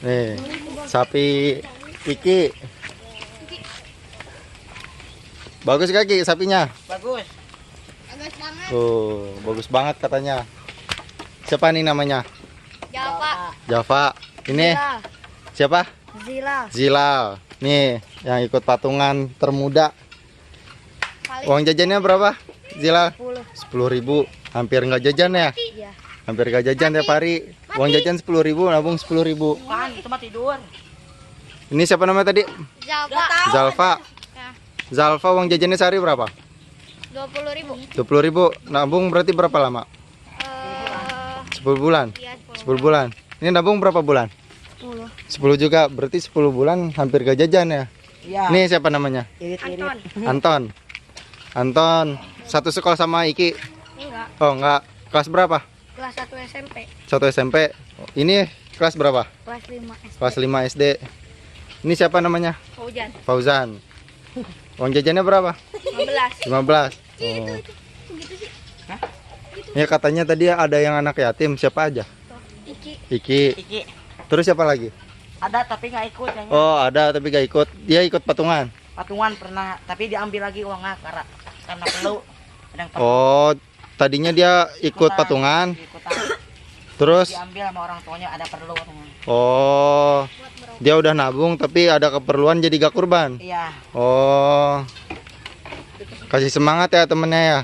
Nih, sapi Kiki. Bagus gak Ki sapinya? Bagus. Bagus banget. Bagus banget katanya. Siapa nih namanya? Java. Java. Ini siapa? Zila. Zila. Nih, yang ikut patungan termuda. Paling Uang jajannya berapa? Zila? 10. 10.000. Hampir nggak jajan ya? Iya. Hampir nggak jajan tiap hari. Uang jajan 10.000, nabung 10.000. Kan itu mah tidur. Ini siapa namanya tadi? Java. Zalfa. Ya. Zalfa uang jajannya sehari berapa? 20.000. 20.000. Nabung berarti berapa lama? 10 bulan. Iya, 10 bulan. Ini nabung berapa bulan? 10. 10 juga. Berarti 10 bulan hampir gak jajan ya? Iya. Ini siapa namanya? Anton. Anton. Anton. Satu sekolah sama Iki? Enggak. Oh enggak. Kelas berapa? Kelas 1 SMP. 1 SMP. Ini kelas berapa? Kelas 5 SD. Kelas 5 SD. Ini siapa namanya? Hujan. Fauzan. Uang jajannya berapa? 15. 15. Oh. Ya katanya tadi ada yang anak yatim. Siapa aja? Iki. Iki. Iki. Terus siapa lagi? Ada tapi nggak ikut kayaknya. Oh ada tapi gak ikut. Dia ikut patungan. Patungan pernah, tapi diambil lagi uangnya karena perlu. Ada yang perlu. Oh tadinya dia ikut patungan. Ikutan. Terus Diambil sama orang tuanya ada perlu katanya. oh dia udah nabung tapi ada keperluan jadi gak kurban. Iya. Oh kasih semangat ya temennya ya.